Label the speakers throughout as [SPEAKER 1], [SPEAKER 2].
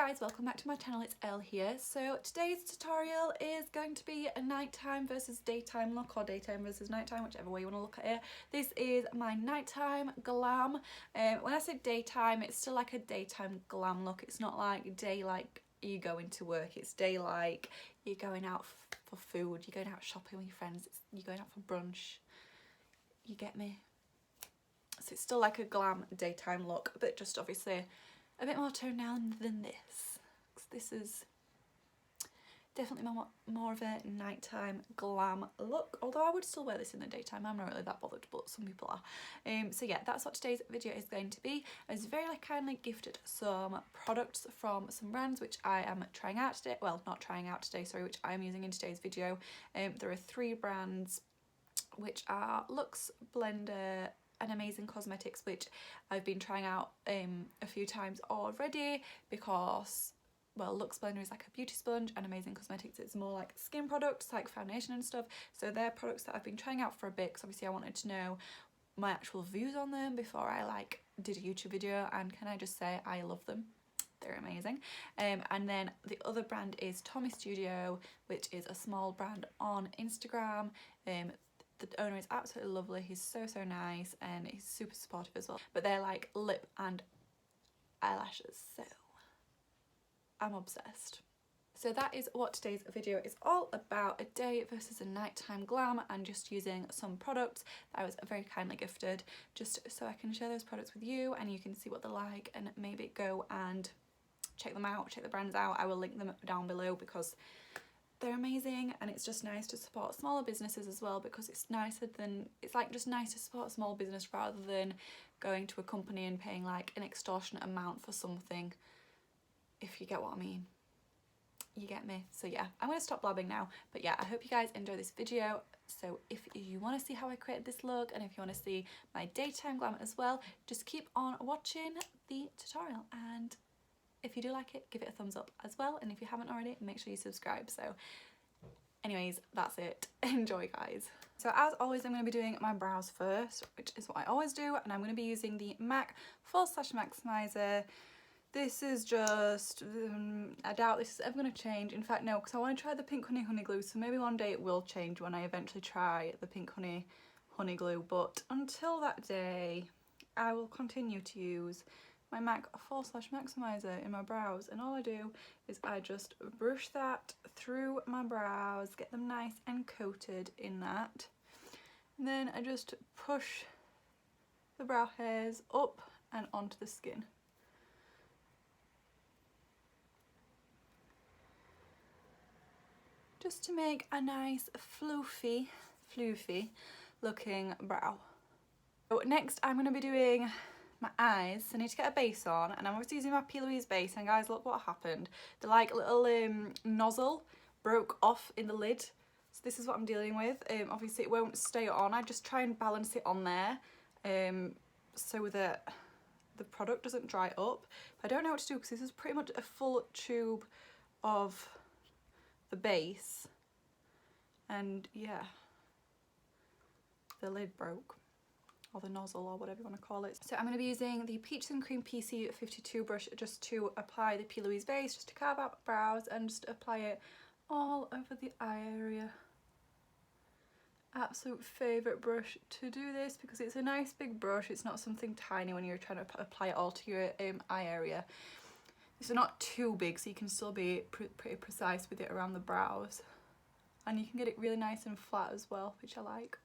[SPEAKER 1] guys, welcome back to my channel. It's Elle here. So today's tutorial is going to be a nighttime versus daytime look, or daytime versus nighttime, whichever way you want to look at it. This is my nighttime glam. When I say daytime, it's still like a daytime glam look. It's not like day like you going to work. It's day like you're going out for food, you're going out shopping with your friends, you're going out for brunch. You get me? So it's still like a glam daytime look, but just obviously a bit more toned down than this. This is definitely more of a nighttime glam look, although I would still wear this in the daytime. I'm not really that bothered, but some people are. So yeah, that's what today's video is going to be. I was very kindly gifted some products from some brands which I am trying out today. Well, not trying out today, sorry, which I am using in today's video. There are 3 brands which are Luxe, Blender and Amazing Cosmetics, which I've been trying out a few times already because, well, Luxe Blender is like a beauty sponge and Amazing Cosmetics it's more like skin products, like foundation and stuff. So they're products that I've been trying out for a bit because obviously I wanted to know my actual views on them before I like did a YouTube video, and can I just say I love them. They're amazing. And then the other brand is Tommy Studio, which is a small brand on Instagram. The owner is absolutely lovely. He's so nice and he's super supportive as well. But they're like lip and eyelashes, so I'm obsessed. So that is what today's video is all about, a day versus a nighttime glam, and just using some products that I was very kindly gifted just so I can share those products with you and you can see what they're like and maybe go and check them out, check the brands out. I will link them down below because they're amazing, and it's just nice to support smaller businesses as well, because it's just nice to support a small business rather than going to a company and paying like an extortionate amount for something, if you get what I mean. You get me? So yeah, I'm going to stop blabbing now, but yeah, I hope you guys enjoy this video. So if you want to see how I created this look, and if you want to see my daytime glam as well, just keep on watching the tutorial, and if you do like it, give it a thumbs up as well, and if you haven't already, make sure you subscribe. So anyways, that's it. Enjoy, guys. So as always, I'm going to be doing my brows first, which is what I always do, and I'm going to be using the MAC False Lash Maximizer. This is just, I doubt this is ever going to change. In fact, no, because I want to try the Pink Honey Glue, so maybe one day it will change when I eventually try the Pink Honey Glue, but until that day, I will continue to use my MAC False Lash Maximizer in my brows, and all I do is I just brush that through my brows, get them nice and coated in that, and then I just push the brow hairs up and onto the skin. Just to make a nice floofy looking brow. So next I'm going to be doing my eyes. So I need to get a base on, and I'm obviously using my P. Louise base, and guys, look what happened. The like little nozzle broke off in the lid, so this is what I'm dealing with. Obviously it won't stay on. I just try and balance it on there so that the product doesn't dry up. But I don't know what to do because this is pretty much a full tube of the base, and yeah, the lid broke, or the nozzle, or whatever you want to call it. So I'm going to be using the Peaches and Cream PC 52 brush just to apply the P. Louise base, just to carve out my brows and just apply it all over the eye area. Absolute favourite brush to do this because it's a nice big brush. It's not something tiny when you're trying to apply it all to your eye area. It's not too big, so you can still be pretty precise with it around the brows, and you can get it really nice and flat as well, which I like.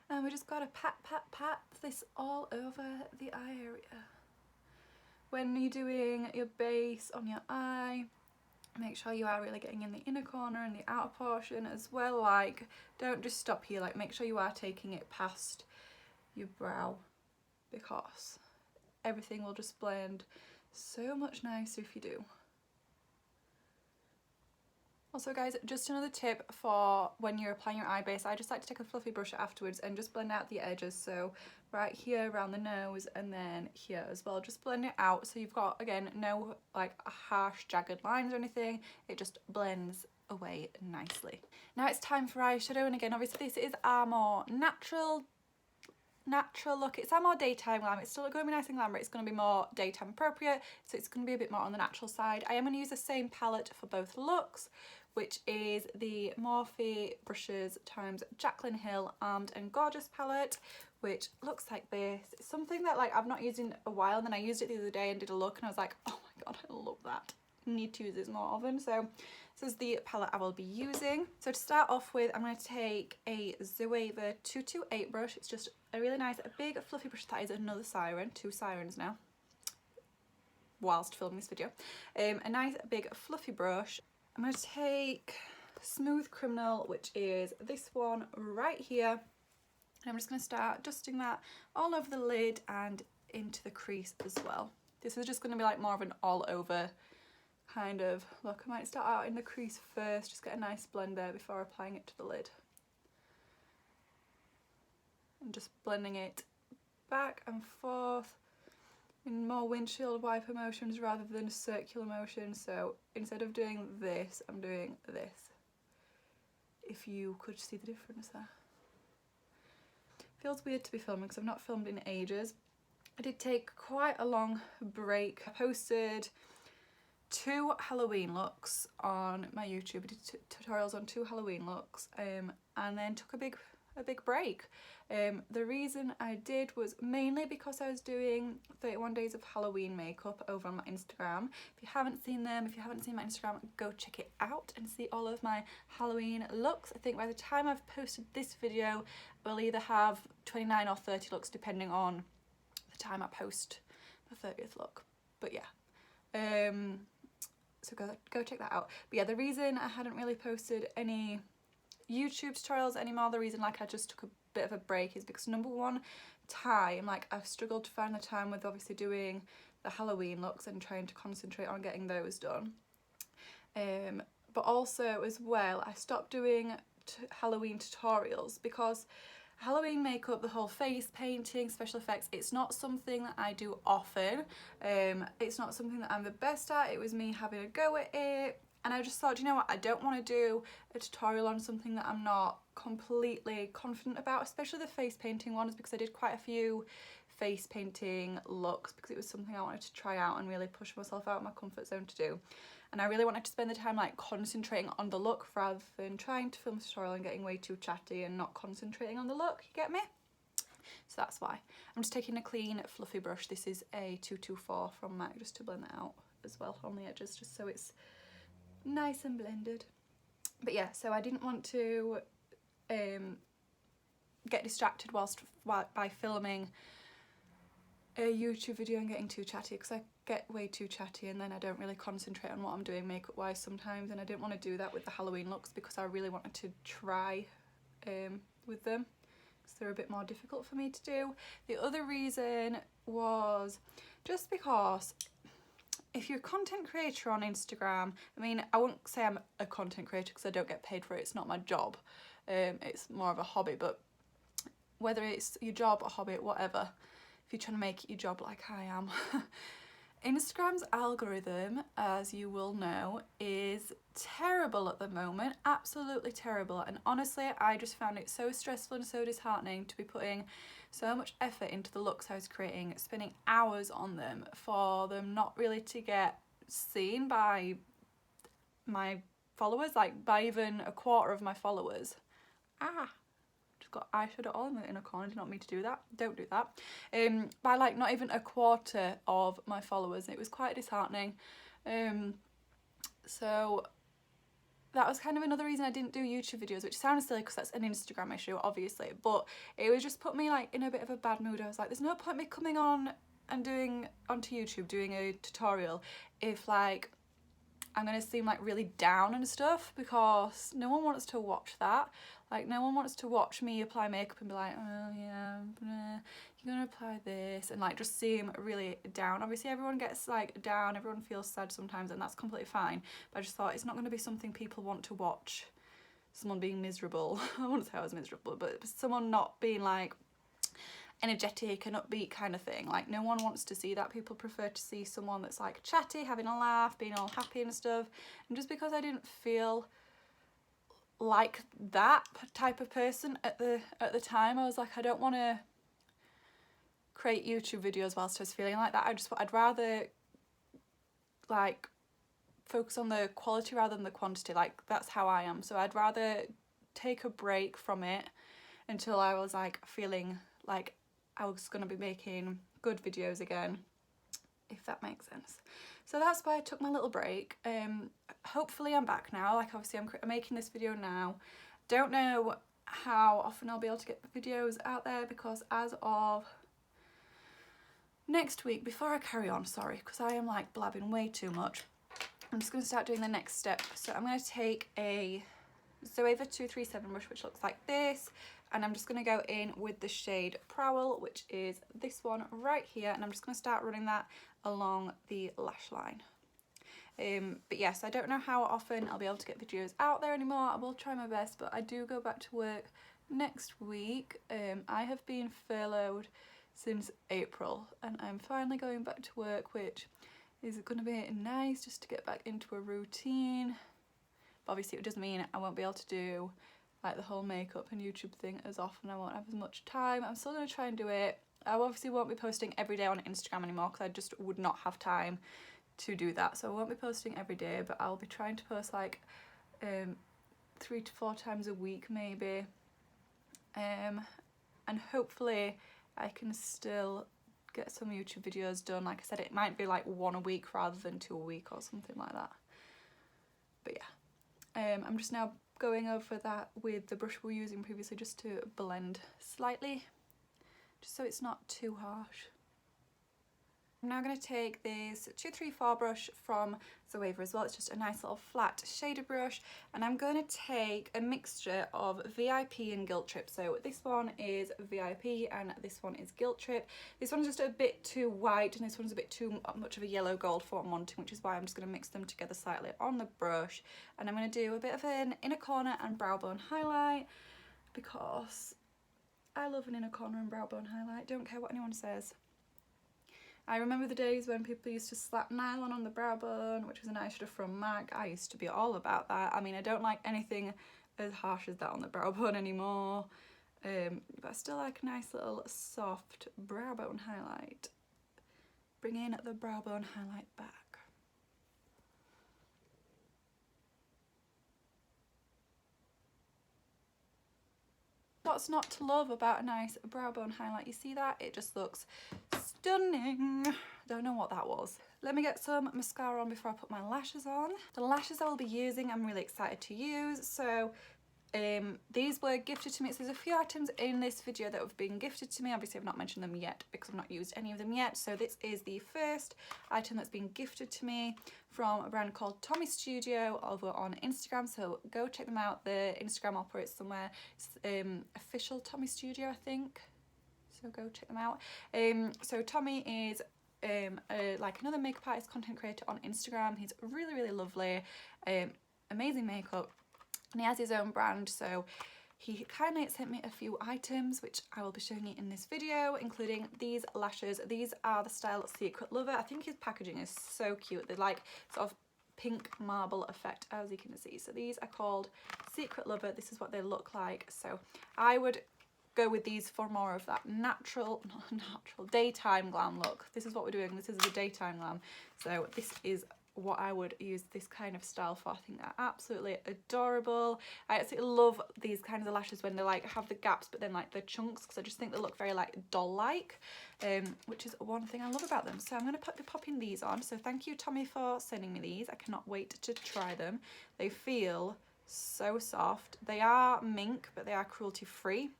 [SPEAKER 1] And we just gotta pat this all over the eye area. When you're doing your base on your eye, make sure you are really getting in the inner corner and the outer portion as well. Like, don't just stop here, like make sure you are taking it past your brow, because everything will just blend so much nicer if you do. Also guys, just another tip for when you're applying your eye base, I just like to take a fluffy brush afterwards and just blend out the edges. So right here around the nose, and then here as well, just blend it out so you've got, again, no like harsh jagged lines or anything. It just blends away nicely. Now it's time for eyeshadow, and again, obviously this is our more natural natural look. It's a more daytime glam. It's still going to be nice and glam, but it's going to be more daytime appropriate, so it's going to be a bit more on the natural side. I am going to use the same palette for both looks, which is the Morphe Brushes times Jaclyn Hill Armed and Gorgeous palette, which looks like this. It's something that like I've not used in a while, and then I used it the other day and did a look and I was like, oh my god, I love that. I need to use this more often. So this is the palette I will be using. So to start off with, I'm going to take a Zoeva 228 brush. It's just a really nice, a big fluffy brush. That is another siren, 2 sirens now, whilst filming this video. A nice big fluffy brush. I'm going to take Smooth Criminal, which is this one right here. And I'm just going to start dusting that all over the lid and into the crease as well. This is just going to be like more of an all over kind of look. I might start out in the crease first, just get a nice blend there before applying it to the lid. And just blending it back and forth in more windshield wiper motions rather than circular motions. So instead of doing this, I'm doing this. If you could see the difference there. Feels weird to be filming because I've not filmed in ages. I did take quite a long break. I posted 2 Halloween looks on my YouTube. I did tutorials on 2 Halloween looks, and then took a big break. The reason I did was mainly because I was doing 31 days of Halloween makeup over on my Instagram. If you haven't seen them, if you haven't seen my Instagram, go check it out and see all of my Halloween looks. I think by the time I've posted this video, we'll either have 29 or 30 looks depending on the time I post the 30th look. But yeah, so go check that out. But yeah, the reason I hadn't really posted any YouTube tutorials anymore, the reason like I just took a bit of a break, is because number one, time. Like I've struggled to find the time with obviously doing the Halloween looks and trying to concentrate on getting those done. But also as well, I stopped doing Halloween tutorials because Halloween makeup, the whole face painting, special effects, it's not something that I do often. It's not something that I'm the best at. It was me having a go at it. And I just thought, you know what, I don't want to do a tutorial on something that I'm not completely confident about, especially the face painting ones, because I did quite a few face painting looks because it was something I wanted to try out and really push myself out of my comfort zone to do. And I really wanted to spend the time like concentrating on the look rather than trying to film a tutorial and getting way too chatty and not concentrating on the look, you get me? So that's why. I'm just taking a clean fluffy brush. This is a 224 from MAC, just to blend that out as well on the edges, just so it's nice and blended. But yeah, so I didn't want to get distracted by filming a YouTube video and getting too chatty, because I get way too chatty and then I don't really concentrate on what I'm doing makeup wise sometimes, and I didn't want to do that with the Halloween looks because I really wanted to try with them because they're a bit more difficult for me to do. The other reason was just because if you're a content creator on Instagram, I mean, I won't say I'm a content creator because I don't get paid for it, it's not my job, it's more of a hobby, but whether it's your job or hobby, whatever, if you're trying to make it your job like I am, Instagram's algorithm, as you will know, is terrible at the moment, absolutely terrible, and honestly I just found it so stressful and so disheartening to be putting so much effort into the looks I was creating, spending hours on them for them not really to get seen by my followers, like by even a quarter of my followers. Just got eyeshadow all in a corner, did not mean to do that, don't do that. By like not even a quarter of my followers, it was quite disheartening. So that was kind of another reason I didn't do YouTube videos, which sounds silly because that's an Instagram issue, obviously, but it was just put me like in a bit of a bad mood. I was like, there's no point me coming on and onto YouTube doing a tutorial if like I'm gonna seem like really down and stuff, because no one wants to watch that. Like no one wants to watch me apply makeup and be like, oh yeah, you're gonna apply this, and like just seem really down. Obviously everyone gets like down, everyone feels sad sometimes, and that's completely fine, but I just thought it's not going to be something people want to watch, someone being miserable. I wouldn't say I was miserable, but someone not being like energetic and upbeat kind of thing. Like no one wants to see that. People prefer to see someone that's like chatty, having a laugh, being all happy and stuff. And just because I didn't feel like that type of person at the time, I was like, I don't want to create YouTube videos whilst I was feeling like that. I'd rather like focus on the quality rather than the quantity. Like, that's how I am. So I'd rather take a break from it until I was like feeling like I was going to be making good videos again, if that makes sense. So that's why I took my little break. Hopefully I'm back now. Like, obviously I'm making this video now. Don't know how often I'll be able to get videos out there, because as of next week, before I carry on, sorry, because I am like blabbing way too much, I'm just going to start doing the next step. So I'm going to take a Zoeva 237 brush, which looks like this, and I'm just going to go in with the shade Prowl, which is this one right here, and I'm just going to start running that along the lash line. But yes, I don't know how often I'll be able to get videos out there anymore. I will try my best, but I do go back to work next week. I have been furloughed since April, and I'm finally going back to work, which is going to be nice just to get back into a routine. But obviously it does mean I won't be able to do like the whole makeup and YouTube thing as often. I won't have as much time. I'm still going to try and do it. I obviously won't be posting every day on Instagram anymore, because I just would not have time to do that. So I won't be posting every day, but I'll be trying to post like 3 to 4 times a week maybe. And hopefully I can still get some YouTube videos done. Like I said, it might be like 1 a week rather than 2 a week or something like that. But yeah, I'm just now going over that with the brush we were using previously, just to blend slightly, just so it's not too harsh. I'm now going to take this 234 brush from Zoeva as well. It's just a nice little flat shader brush, and I'm going to take a mixture of VIP and Guilt Trip. So this one is VIP and this one is Guilt Trip. This one's just a bit too white and this one's a bit too much of a yellow gold for what I'm wanting, which is why I'm just going to mix them together slightly on the brush. And I'm going to do a bit of an inner corner and brow bone highlight, because I love an inner corner and brow bone highlight. Don't care what anyone says. I remember the days when people used to slap nylon on the brow bone, which was an eyeshadow from MAC. I used to be all about that. I mean, I don't like anything as harsh as that on the brow bone anymore. But I still like a nice little soft brow bone highlight. Bringing the brow bone highlight back. What's not to love about a nice brow bone highlight? You see that? It just looks stunning. Don't know what that was. Let me get some mascara on before I put my lashes on. The lashes I will be using, I'm really excited to use. So these were gifted to me. So there's a few items in this video that have been gifted to me. Obviously I've not mentioned them yet because I've not used any of them yet. So this is the first item that's been gifted to me from a brand called Tommy Studio over on Instagram. So go check them out. The Instagram I'll put it somewhere. It's official Tommy Studio, I think. So go check them out. So Tommy is like another makeup artist, content creator on Instagram. He's really, really lovely. Amazing makeup. And he has his own brand, so he kindly sent me a few items which I will be showing you in this video, including these lashes. These are the style Secret Lover. I think his packaging is so cute. They're like sort of pink marble effect, as you can see. So these are called Secret Lover. This is what they look like. So I would go with these for more of that natural daytime glam look. This is what we're doing. This is the daytime glam. So this is what I would use this kind of style for. I think they're absolutely adorable. I absolutely love these kinds of lashes when they like have the gaps but then like the chunks, because I just think they look very like doll-like, which is one thing I love about them. So I'm going to be popping these on. So thank you, Tommy, for sending me these. I cannot wait to try them. They feel so soft. They are mink, but they are cruelty free.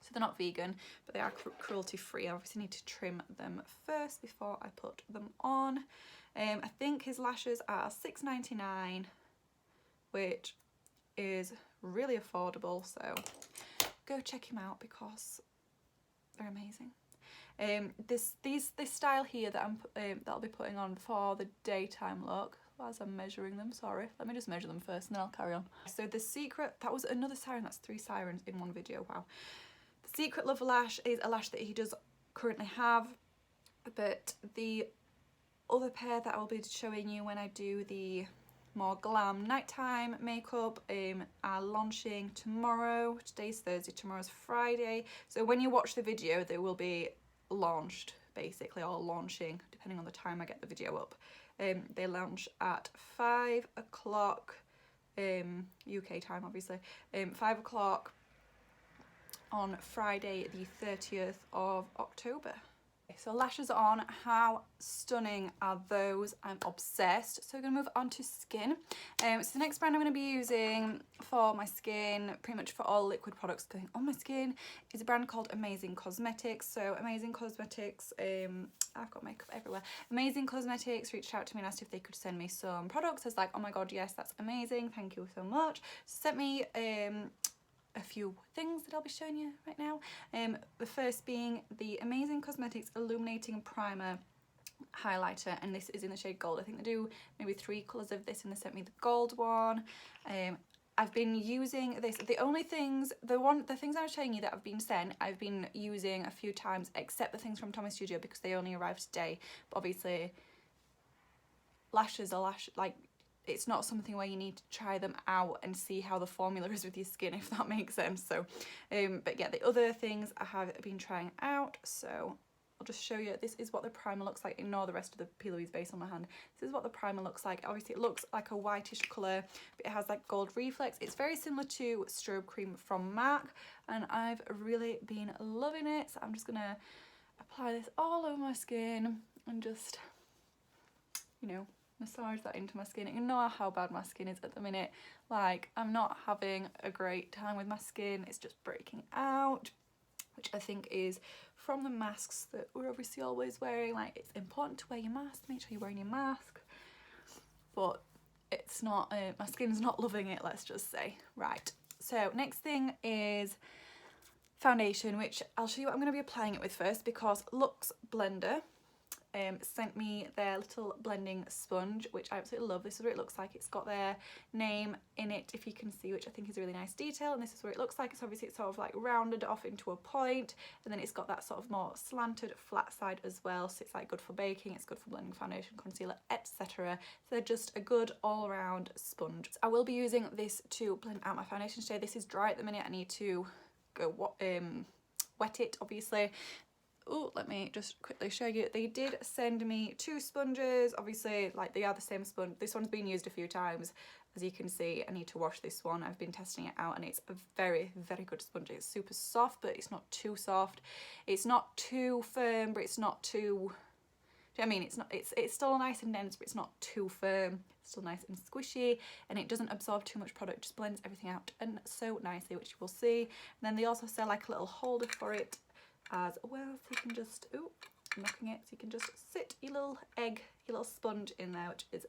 [SPEAKER 1] So they're not vegan, but they are cruelty free. I obviously need to trim them first before I put them on. I think his lashes are $6.99, which is really affordable, so go check him out because they're amazing. This style here that that I'll be putting on for the daytime look, as I'm measuring them, sorry, let me just measure them first and then I'll carry on. So the Secret, that was another siren, that's 3 sirens in one video, wow. The Secret Lover lash is a lash that he does currently have, but the other pair that I will be showing you when I do the more glam nighttime makeup are launching tomorrow. Today's Thursday, tomorrow's Friday. So when you watch the video, they will be launched basically, or launching depending on the time I get the video up. They launch at 5 o'clock UK time, obviously, 5 o'clock on Friday the 30th of October. So lashes on, how stunning are those? I'm obsessed. So we're going to move on to skin. So the next brand I'm going to be using for my skin, pretty much for all liquid products going on my skin, is a brand called Amazing Cosmetics. So Amazing Cosmetics, I've got makeup everywhere. Amazing Cosmetics reached out to me and asked if they could send me some products. I was like, oh my god, yes, that's amazing, thank you so much. So sent me a few things that I'll be showing you right now. The first being the Amazing Cosmetics Illuminating Primer highlighter, and this is in the shade gold. I think they do maybe 3 colours of this, and they sent me the gold one. I've been using this. The things I was showing you that I've been sent, I've been using a few times, except the things from Tommy Studio because they only arrived today. But obviously, lashes are like, it's not something where you need to try them out and see how the formula is with your skin, if that makes sense. So, but yeah, the other things I have been trying out, so I'll just show you. This is what the primer looks like. Ignore the rest of the P. Louise base on my hand. This is what the primer looks like. Obviously, it looks like a whitish colour, but it has like gold reflex. It's very similar to Strobe Cream from MAC, and I've really been loving it. So I'm just gonna apply this all over my skin and just, you know, massage that into my skin. You know how bad my skin is at the minute. Like, I'm not having a great time with my skin. It's just breaking out, which I think is from the masks that we're obviously always wearing. Like, it's important to wear your mask, make sure you're wearing your mask, but it's not, my skin's not loving it, let's just say. Right, so next thing is foundation, which I'll show you what I'm going to be applying it with first, because Luxe Blender sent me their little blending sponge, which I absolutely love. This is what it looks like. It's got their name in it, if you can see, which I think is a really nice detail, and this is what it looks like. It's obviously, it's sort of like rounded off into a point, and then it's got that sort of more slanted flat side as well, so it's like good for baking, it's good for blending foundation, concealer, etc. So they're just a good all-around sponge. So I will be using this to blend out my foundation today. This is dry at the minute. I need to go wet it, obviously. Oh, let me just quickly show you. They did send me 2 sponges. Obviously, like, they are the same sponge. This one's been used a few times. As you can see, I need to wash this one. I've been testing it out, and it's a very, very good sponge. It's super soft, but it's not too soft. It's not too firm, but it's not too... Do you know what I mean? It's still nice and dense, but it's not too firm. It's still nice and squishy, and it doesn't absorb too much product. It just blends everything out and so nicely, which you will see. And then they also sell like a little holder for it as well, so you can just, ooh, I'm knocking it, so you can just sit your little egg, your little sponge in there, which is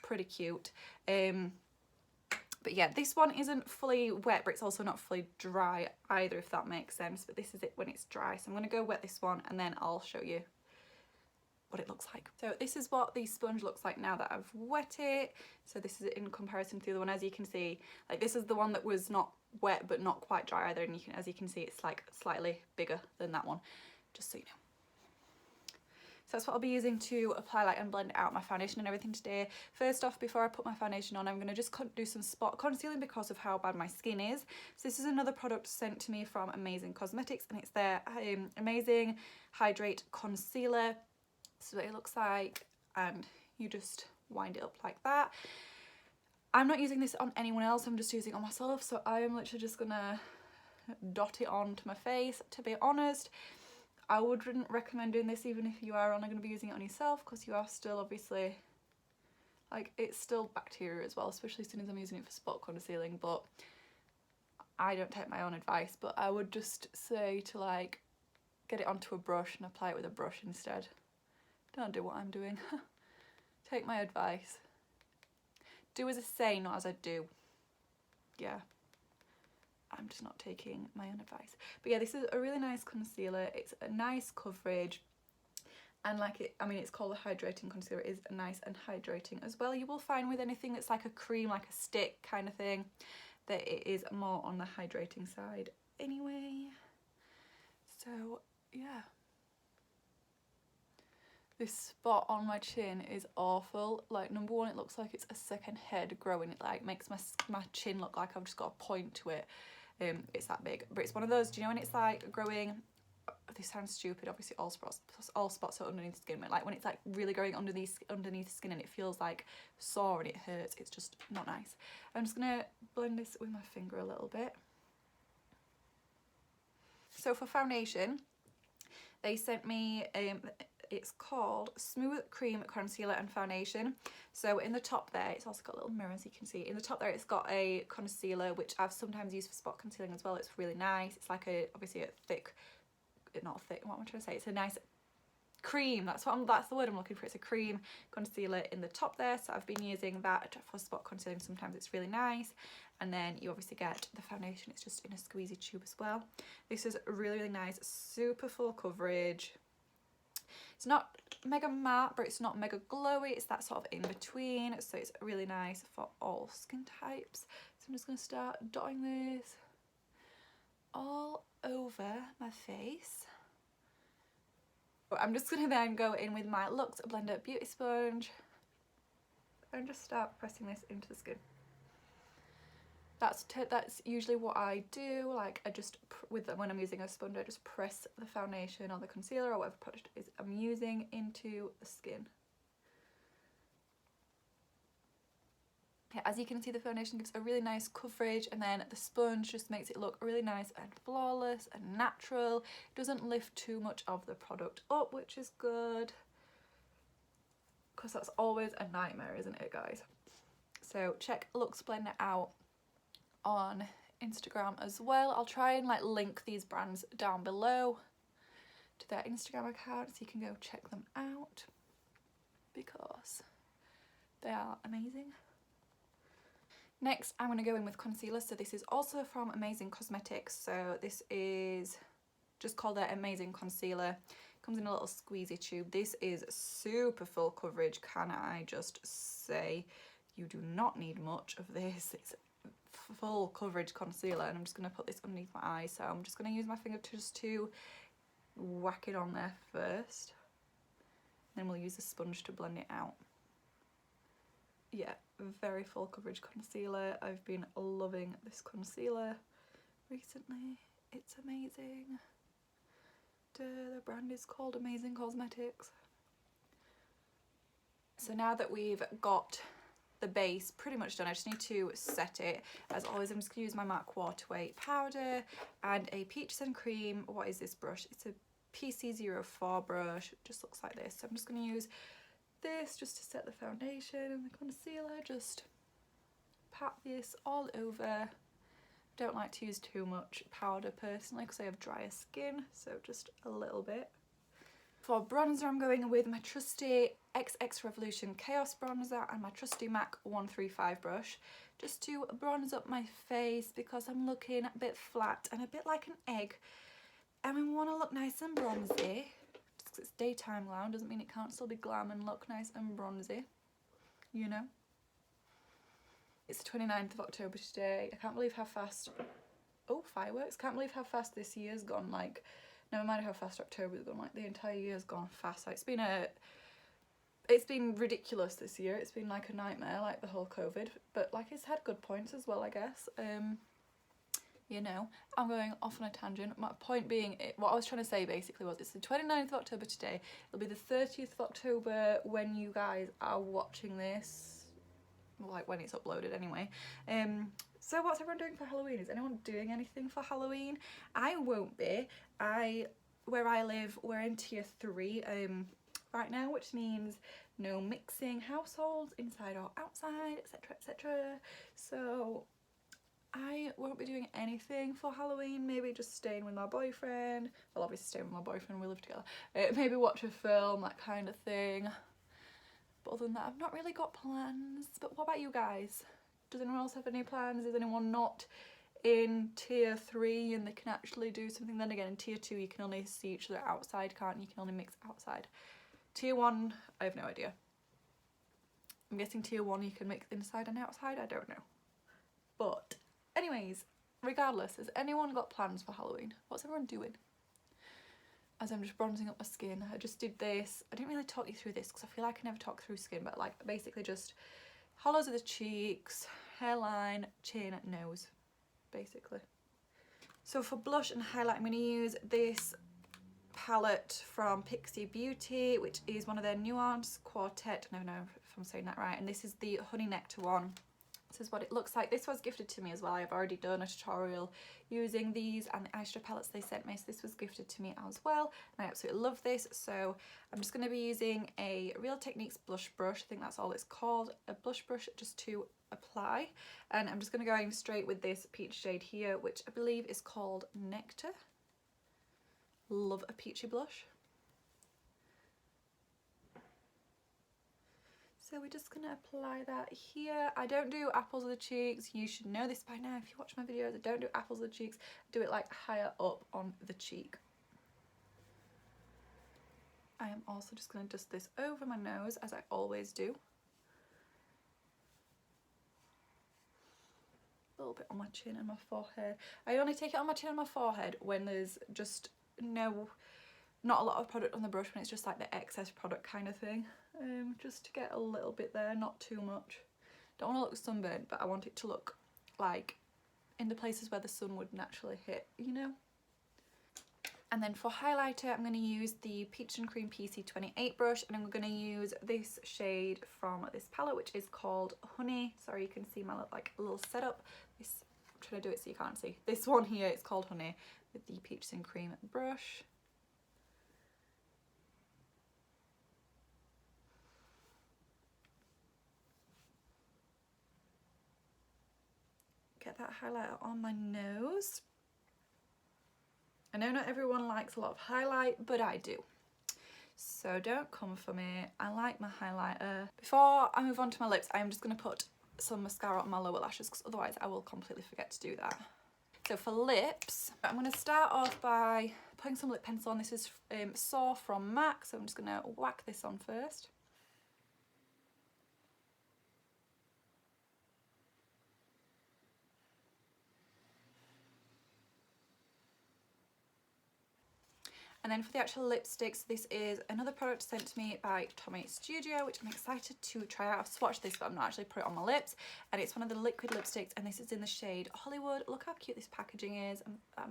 [SPEAKER 1] pretty cute. But yeah, this one isn't fully wet, but it's also not fully dry either, if that makes sense. But this is it when it's dry, so I'm going to go wet this one, and then I'll show you what it looks like. So this is what the sponge looks like now that I've wet it. So this is in comparison to the other one. As you can see, like, this is the one that was not wet but not quite dry either, and as you can see, it's like slightly bigger than that one, just so you know. So that's what I'll be using to apply, like, and blend out my foundation and everything today. First off, before I put my foundation on, I'm going to just do some spot concealing because of how bad my skin is. So this is another product sent to me from Amazing Cosmetics, and it's their Amazing Hydrate Concealer. This is what it looks like, and you just wind it up like that. I'm not using this on anyone else, I'm just using it on myself, so I am literally just gonna dot it onto my face. To be honest, I wouldn't recommend doing this even if you are only going to be using it on yourself, because you are still obviously, like, it's still bacteria as well, especially as soon as I'm using it for spot concealing. But I don't take my own advice, but I would just say to, like, get it onto a brush and apply it with a brush instead. Don't do what I'm doing. Take my advice. Do as I say, not as I do. Yeah. I'm just not taking my own advice. But yeah, this is a really nice concealer. It's a nice coverage. And like it, I mean, it's called a hydrating concealer. It is nice and hydrating as well. You will find with anything that's like a cream, like a stick kind of thing, that it is more on the hydrating side anyway. So yeah. This spot on my chin is awful. Like, number one, it looks like it's a second head growing. It like makes my chin look like I've just got a point to it. It's that big. But it's one of those, do you know when it's like growing this sounds stupid, obviously all spots are underneath the skin, but like when it's like really going underneath the skin and it feels like sore and it hurts, it's just not nice. I'm just gonna blend this with my finger a little bit. So for foundation, they sent me it's called Smooth Cream Concealer and Foundation. So in the top there, it's also got a little mirror, as you can see. In the top there, it's got a concealer, which I've sometimes used for spot concealing as well. It's really nice. It's like obviously a thick, not thick, what am I trying to say? It's a nice cream, that's the word I'm looking for. It's a cream concealer in the top there, so I've been using that for spot concealing. Sometimes it's really nice. And then you obviously get the foundation, it's just in a squeezy tube as well. This is really, really nice, super full coverage. It's not mega matte, but it's not mega glowy, it's that sort of in between, so it's really nice for all skin types. So I'm just going to start dotting this all over my face. I'm just going to then go in with my Luxe Blender Beauty Sponge and just start pressing this into the skin. That's usually what I do. Like I just, when I'm using a sponge, I just press the foundation or the concealer or whatever product it is I'm using into the skin. Yeah, as you can see, the foundation gives a really nice coverage, and then the sponge just makes it look really nice and flawless and natural. It doesn't lift too much of the product up, which is good, because that's always a nightmare, isn't it, guys? So check Luxe Blender out on Instagram as well. I'll try and like link these brands down below to their Instagram account so you can go check them out, because they are amazing. Next, I'm going to go in with concealer. So this is also from Amazing Cosmetics. So this is just called their Amazing Concealer. Comes in a little squeezy tube. This is super full coverage, can I just say. You do not need much of this. It's full coverage concealer, and I'm just going to put this underneath my eyes. So I'm just going to use my finger to whack it on there first. Then we'll use a sponge to blend it out. Yeah, very full coverage concealer. I've been loving this concealer recently. It's amazing. The brand is called Amazing Cosmetics. So now that we've got the base pretty much done, I just need to set it. As always, I'm just going to use my MAC Waterweight powder and a Peaches and Cream. What is this brush? It's a PC04 brush. It just looks like this. So I'm just going to use this just to set the foundation and the concealer. Just pat this all over. Don't like to use too much powder personally because I have drier skin, so just a little bit. For bronzer, I'm going with my trusty XX Revolution Chaos bronzer and my trusty MAC 135 brush just to bronze up my face because I'm looking a bit flat and a bit like an egg, and we want to look nice and bronzy. Just 'cause it's daytime glam doesn't mean it can't still be glam and look nice and bronzy, you know. It's the 29th of October today. I can't believe how fast, oh, fireworks, can't believe how fast this year's gone. Like, never mind how fast October's gone, like the entire year's gone fast. Like, it's been ridiculous this year. It's been like a nightmare, like the whole COVID, but like it's had good points as well, I guess. You know, I'm going off on a tangent. My point being, what I was trying to say basically was it's the 29th of October today. It'll be the 30th of October when you guys are watching this, like when it's uploaded anyway. So what's everyone doing for Halloween? Is anyone doing anything for Halloween? I won't be. Where I live, we're in tier 3 right now, which means no mixing households inside or outside, etc, etc. So I won't be doing anything for Halloween. Maybe just staying with my boyfriend. Well, obviously staying with my boyfriend, we live together. Maybe watch a film, that kind of thing. But other than that, I've not really got plans. But what about you guys? Does anyone else have any plans? Is anyone not in tier 3 and they can actually do something? Then again, in tier 2 you can only see each other outside, can't you? You can only mix outside. Tier 1, I have no idea. I'm guessing tier 1 you can mix inside and outside, I don't know. But anyways, regardless, has anyone got plans for Halloween? What's everyone doing? As I'm just bronzing up my skin, I just did this. I didn't really talk you through this because I feel like I never talk through skin, but like basically just hollows of the cheeks, hairline, chin, nose, basically. So for blush and highlight, I'm going to use this palette from Pixie Beauty, which is one of their Nuance Quartet. I don't know if I'm saying that right. And this is the Honey Nectar one. This is what it looks like. This was gifted to me as well. I've already done a tutorial using these and the eyeshadow palettes they sent me. So this was gifted to me as well. And I absolutely love this. So I'm just going to be using a Real Techniques blush brush. I think that's all it's called. A blush brush just to apply. And I'm just going to go in straight with this peach shade here, which I believe is called Nectar. Love a peachy blush. So we're just going to apply that here. I don't do apples of the cheeks. You should know this by now if you watch my videos. I don't do apples of the cheeks. I do it like higher up on the cheek. I am also just going to dust this over my nose as I always do. A little bit on my chin and my forehead. I only take it on my chin and my forehead when there's just not a lot of product on the brush, when it's just like the excess product kind of thing. Just to get a little bit there, not too much. Don't want to look sunburnt, but I want it to look like in the places where the sun would naturally hit, you know. And then for highlighter, I'm going to use the Peach and Cream PC28 brush, and I'm going to use this shade from this palette, which is called Honey. Sorry, you can see my little setup. I'm trying to do it so you can't see. This one here, it's called Honey with the Peach and Cream brush. Get that highlighter on my nose. I know not everyone likes a lot of highlight, but I do. So don't come for me. I like my highlighter. Before I move on to my lips, I'm just going to put some mascara on my lower lashes because otherwise I will completely forget to do that. So for lips, I'm going to start off by putting some lip pencil on. This is Soar from MAC, so I'm just going to whack this on first. And then for the actual lipsticks, this is another product sent to me by Tommy Studio, which I'm excited to try out. I've swatched this, but I've not actually put it on my lips. And it's one of the liquid lipsticks, and this is in the shade Hollywood. Look how cute this packaging is.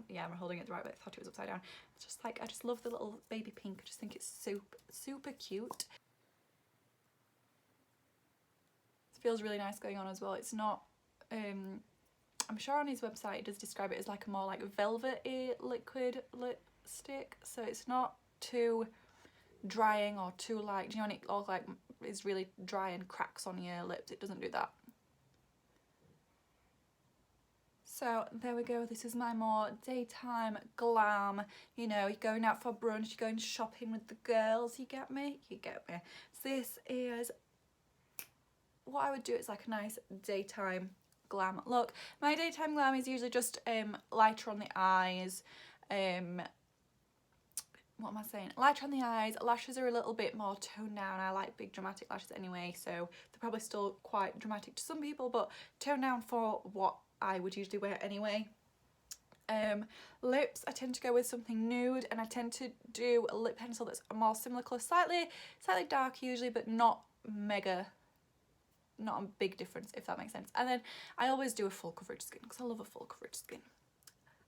[SPEAKER 1] Yeah, I'm holding it the right way. I thought it was upside down. It's just like, I just love the little baby pink. I just think it's super, super cute. It feels really nice going on as well. It's not, I'm sure on his website it does describe it as like a more like velvety liquid lipstick, so it's not too drying or too like, do you know when it all like is really dry and cracks on your lips? It doesn't do that. So there we go, this is my more daytime glam, you know, you're going out for brunch, you're going shopping with the girls, you get me? You get me. So this is what I would do. It's like a nice daytime glam look. My daytime glam is usually just lighter on the eyes, what am I saying? Lighter on the eyes. Lashes are a little bit more toned down. I like big dramatic lashes anyway, so they're probably still quite dramatic to some people, but toned down for what I would usually wear anyway. Lips, I tend to go with something nude, and I tend to do a lip pencil that's a more similar colour, slightly dark usually, but not a big difference, if that makes sense. And then I always do a full coverage skin because I love a full coverage skin.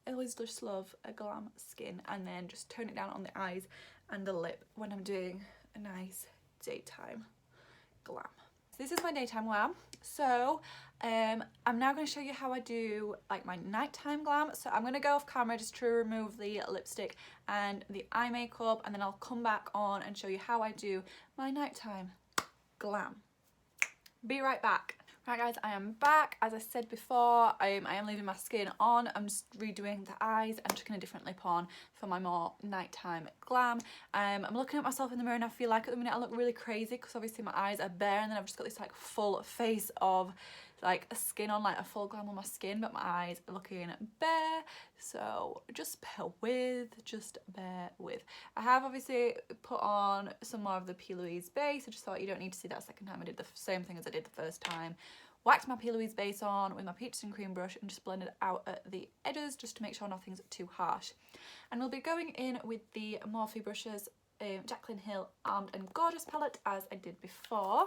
[SPEAKER 1] I always just love a glam skin, and then just tone it down on the eyes and the lip when I'm doing a nice daytime glam. So this is my daytime glam. So I'm now going to show you how I do like my nighttime glam. So I'm going to go off camera just to remove the lipstick and the eye makeup, and then I'll come back on and show you how I do my nighttime glam. Be right back. Right guys, I am back. As I said before, I am leaving my skin on. I'm just redoing the eyes and chucking a different lip on for my more nighttime glam. I'm looking at myself in the mirror and I feel like at the minute I look really crazy because obviously my eyes are bare, and then I've just got this like full face of like a skin on, like a full glam on my skin, but my eyes are looking bare, so just bear with. I have obviously put on some more of the P. Louise base. I just thought you don't need to see that second time. I did the same thing as I did the first time. Whacked my P. Louise base on with my Peaches and Cream brush and just blended it out at the edges just to make sure nothing's too harsh. And we'll be going in with the Morphe brushes, Jaclyn Hill Armed and Gorgeous palette, as I did before.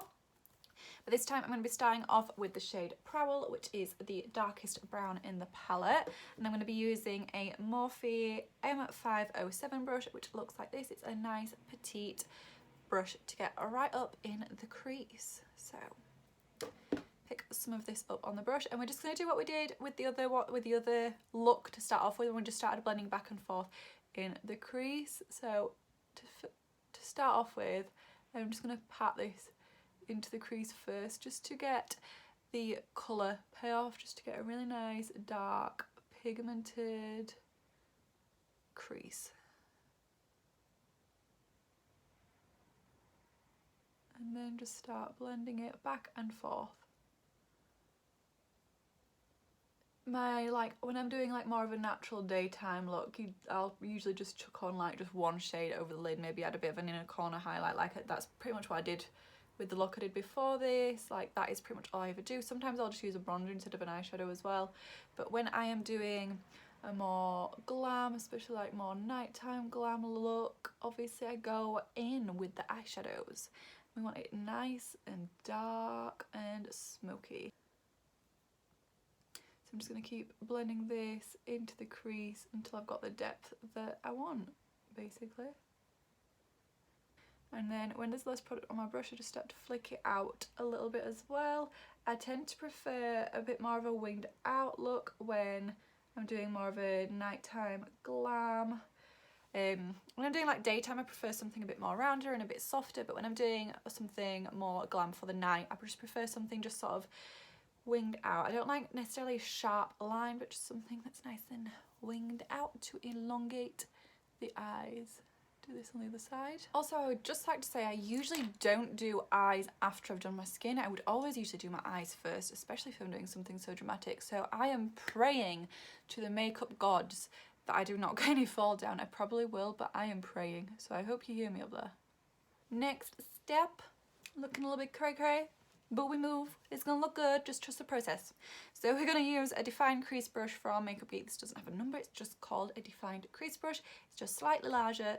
[SPEAKER 1] But this time I'm going to be starting off with the shade Prowl, which is the darkest brown in the palette. And I'm going to be using a Morphe M507 brush, which looks like this. It's a nice petite brush to get right up in the crease. So pick some of this up on the brush, and we're just going to do what we did with the other look to start off with, when we just started blending back and forth in the crease. So to start off with, I'm just going to pat this into the crease first, just to get the colour payoff, just to get a really nice dark pigmented crease. And then just start blending it back and forth. When I'm doing like more of a natural daytime look, I'll usually just chuck on like just one shade over the lid, maybe add a bit of an inner corner highlight. That's pretty much what I did with the look I did before this. Like, that is pretty much all I ever do. Sometimes I'll just use a bronzer instead of an eyeshadow as well. But when I am doing a more glam, especially like more nighttime glam look, obviously I go in with the eyeshadows. We want it nice and dark and smoky. So I'm just going to keep blending this into the crease until I've got the depth that I want, basically. And then when there's less product on my brush, I just start to flick it out a little bit as well. I tend to prefer a bit more of a winged out look when I'm doing more of a nighttime glam. When I'm doing like daytime, I prefer something a bit more rounder and a bit softer, but when I'm doing something more glam for the night, I just prefer something just sort of winged out. I don't like necessarily a sharp line, but just something that's nice and winged out to elongate the eyes. Do this on the other side. Also, I would just like to say I usually don't do eyes after I've done my skin. I would always usually do my eyes first, especially if I'm doing something so dramatic. So I am praying to the makeup gods that I do not get any fall down. I probably will, but I am praying. So I hope you hear me up there. Next step, looking a little bit cray-cray, but we move. It's gonna look good, just trust the process. So we're gonna use a defined crease brush from Makeup Geek. This doesn't have a number, it's just called a defined crease brush. It's just slightly larger.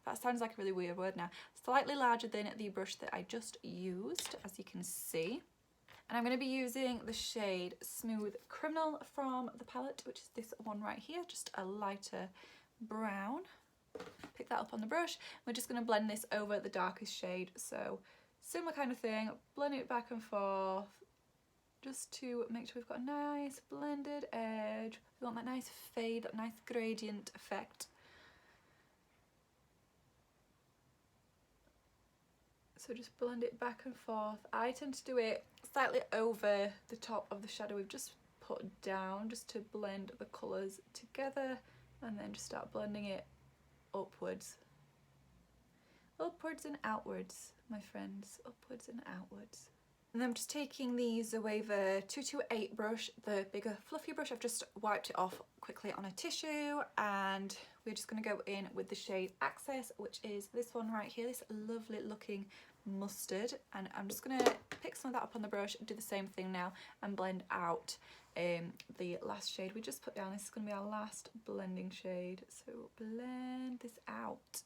[SPEAKER 1] That sounds like a really weird word now. Slightly larger than the brush that I just used, as you can see. And I'm going to be using the shade Smooth Criminal from the palette, which is this one right here, just a lighter brown. Pick that up on the brush. We're just going to blend this over the darkest shade. So similar kind of thing, blend it back and forth, just to make sure we've got a nice blended edge. We want that nice fade, that nice gradient effect. So just blend it back and forth. I tend to do it slightly over the top of the shadow we've just put down, just to blend the colours together, and then just start blending it upwards. Upwards and outwards, my friends. Upwards and outwards. And then I'm just taking the Zoeva 228 brush, the bigger fluffy brush. I've just wiped it off quickly on a tissue, and we're just going to go in with the shade Access, which is this one right here, this lovely looking mustard. And I'm just going to pick some of that up on the brush, do the same thing now, and blend out the last shade we just put down. This is going to be our last blending shade, so blend this out.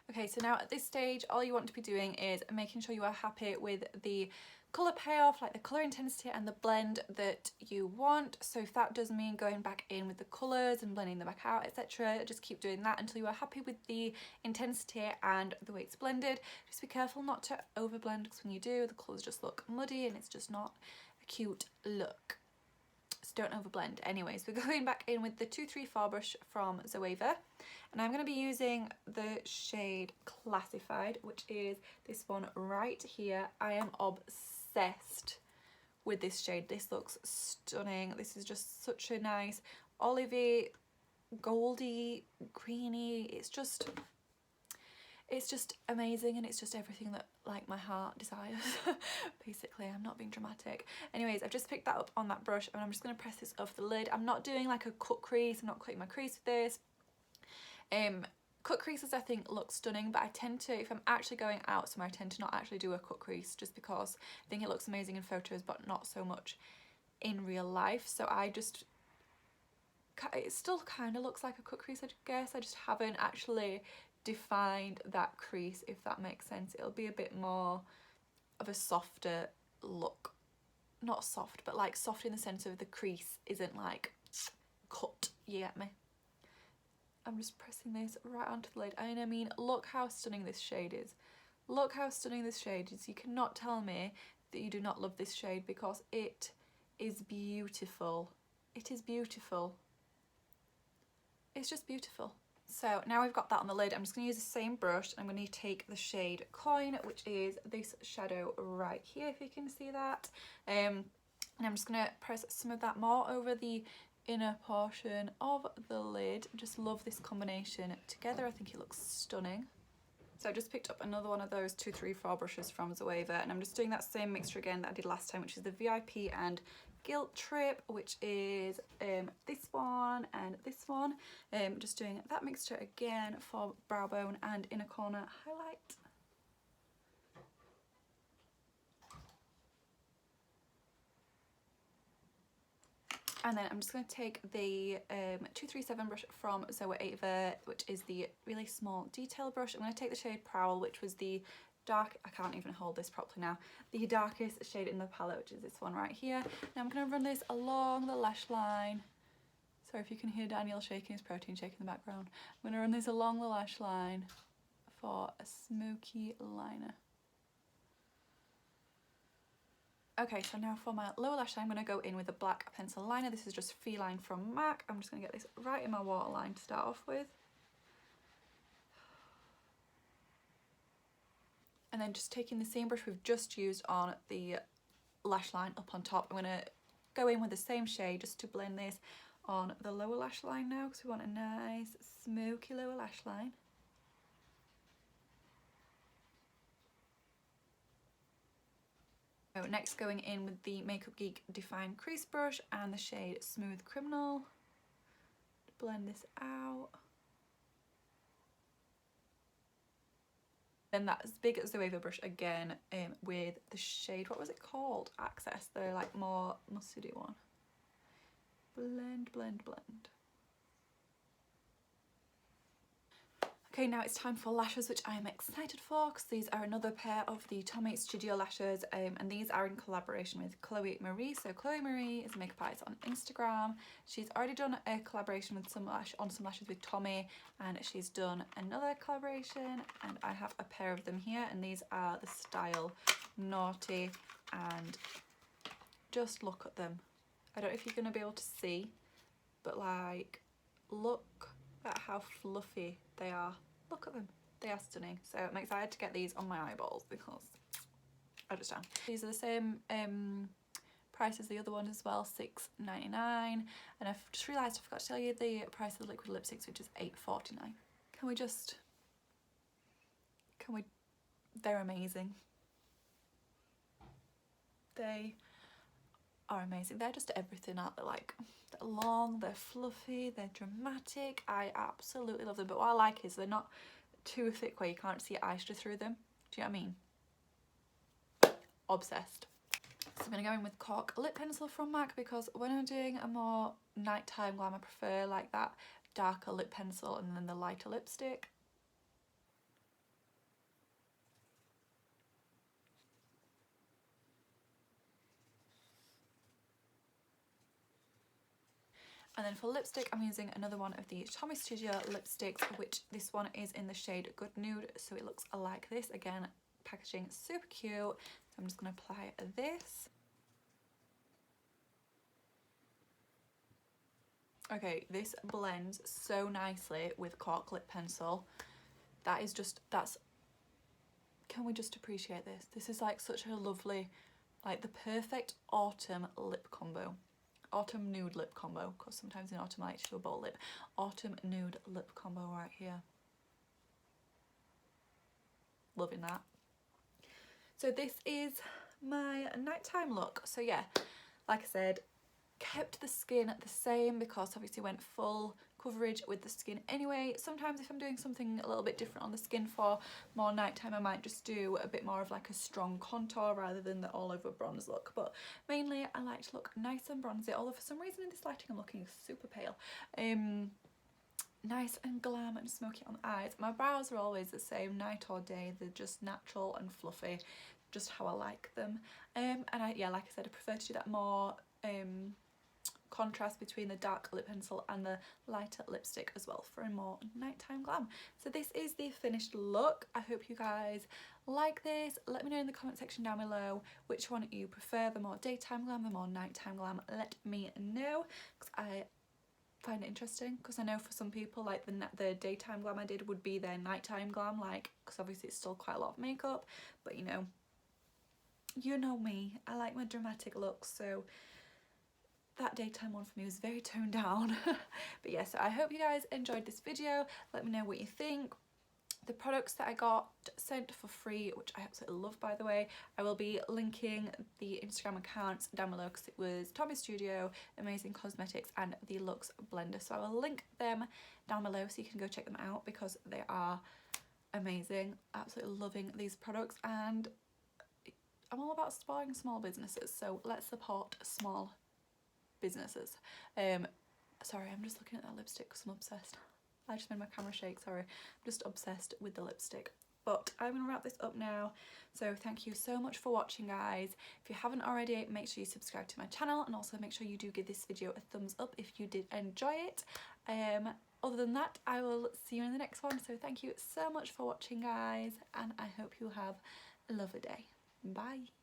[SPEAKER 1] Okay, so now at this stage, all you want to be doing is making sure you are happy with the colour payoff, like the colour intensity and the blend that you want. So if that does mean going back in with the colours and blending them back out, etc., just keep doing that until you are happy with the intensity and the way it's blended. Just be careful not to overblend, because when you do, the colours just look muddy and it's just not a cute look. So don't overblend. Anyways, we're going back in with the 234 brush from Zoeva, and I'm going to be using the shade Classified, which is this one right here. I am obsessed with this shade. This looks stunning. This is just such a nice olivey, goldy, greeny. It's just amazing, and it's just everything that like my heart desires. Basically, I'm not being dramatic. Anyways, I've just picked that up on that brush, and I'm just going to press this over the lid. I'm not doing like a cut crease. I'm not cutting my crease with this. Cut creases I think look stunning, but I tend to, if I'm actually going out somewhere, I tend to not actually do a cut crease, just because I think it looks amazing in photos but not so much in real life. So I just it still kind of looks like a cut crease, I guess. I just haven't actually defined that crease, if that makes sense. It'll be a bit more of a softer look. Not soft, but like soft in the sense of the crease isn't like cut, you get me? I'm just pressing this right onto the lid, and I mean, look how stunning this shade is. Look how stunning this shade is. You cannot tell me that you do not love this shade, because it is beautiful. It is beautiful. It's just beautiful. So now we've got that on the lid, I'm just going to use the same brush. I'm going to take the shade Coin, which is this shadow right here, if you can see that. And I'm just going to press some of that more over the inner portion of the lid. Just love this combination together. I think it looks stunning. So I just picked up another one of those 234 brushes from Zoeva, and I'm just doing that same mixture again that I did last time, which is the VIP and Guilt Trip, which is this one and this one. Just doing that mixture again for brow bone and inner corner highlight. And then I'm just going to take the 237 brush from Zoeva, which is the really small detail brush. I'm going to take the shade Prowl, which was the dark, I can't even hold this properly now, the darkest shade in the palette, which is this one right here. Now I'm going to run this along the lash line. Sorry if you can hear Daniel shaking his protein shake in the background. I'm going to run this along the lash line for a smoky liner. Okay, so now for my lower lash line, I'm going to go in with a black pencil liner. This is just Feline from MAC. I'm just going to get this right in my waterline to start off with. And then just taking the same brush we've just used on the lash line up on top, I'm going to go in with the same shade just to blend this on the lower lash line now, because we want a nice smoky lower lash line. So next, going in with the Makeup Geek Define Crease brush and the shade Smooth Criminal. Blend this out. Then that big Zoeva brush again with the shade, what was it called? Access, the like more mustardy one. Blend, blend, blend. Okay, now it's time for lashes, which I am excited for, because these are another pair of the Tommy Studio lashes, and these are in collaboration with Chloe Marie. So Chloe Marie is a makeup artist on Instagram. She's already done a collaboration with some lashes with Tommy, and she's done another collaboration, and I have a pair of them here, and these are the style Naughty, and just look at them. I don't know if you're going to be able to see, but like, look at how fluffy they are. Look at them, they are stunning. So I'm excited to get these on my eyeballs, because I just am. These are the same price as the other ones as well, $6.99, and I've just realised I forgot to tell you the price of the liquid lipsticks, which is $8.49. They're amazing. They are amazing. They're just everything, aren't they? Like, they're long, they're fluffy, they're dramatic. I absolutely love them. But what I like is they're not too thick where you can't see eyeshadow through them. Do you know what I mean? Obsessed. So I'm going to go in with Cork lip pencil from MAC, because when I'm doing a more nighttime glam, I prefer like that darker lip pencil and then the lighter lipstick. And then for lipstick, I'm using another one of the Tommy Studio lipsticks, which this one is in the shade Good Nude, so it looks like this. Again, packaging super cute. So I'm just going to apply this. Okay, this blends so nicely with Cork lip pencil. That is just, can we just appreciate this? This is like such a lovely, like the perfect autumn lip combo. Autumn nude lip combo, because sometimes in autumn I like to do a bold lip. Autumn nude lip combo right here. Loving that. So this is my nighttime look. So yeah, like I said, kept the skin the same, because obviously went full coverage with the skin anyway. Sometimes if I'm doing something a little bit different on the skin for more nighttime, I might just do a bit more of like a strong contour rather than the all over bronze look, but mainly I like to look nice and bronzy, although for some reason in this lighting I'm looking super pale. Nice and glam and smoky on the eyes. My brows are always the same night or day, they're just natural and fluffy, just how I like them. And yeah, like I said, I prefer to do that more contrast between the dark lip pencil and the lighter lipstick as well for a more nighttime glam. So this is the finished look. I hope you guys like this. Let me know in the comment section down below which one you prefer, the more daytime glam, the more nighttime glam. Let me know, because I find it interesting, because I know for some people like the daytime glam I did would be their nighttime glam, like, because obviously it's still quite a lot of makeup, but you know me, I like my dramatic looks, so that daytime one for me was very toned down. But yeah, so I hope you guys enjoyed this video. Let me know what you think. The products that I got sent for free, which I absolutely love by the way, I will be linking the Instagram accounts down below, because it was Tommy Studio, Amazing Cosmetics and the Luxe Blender. So I will link them down below so you can go check them out, because they are amazing. Absolutely loving these products, and I'm all about supporting small businesses, so let's support small businesses. Sorry, I'm just looking at that lipstick because I'm obsessed. I just made my camera shake, sorry. I'm just obsessed with the lipstick. But I'm going to wrap this up now. So thank you so much for watching, guys. If you haven't already, make sure you subscribe to my channel, and also make sure you do give this video a thumbs up if you did enjoy it. Other than that, I will see you in the next one. So thank you so much for watching, guys, and I hope you have a lovely day. Bye.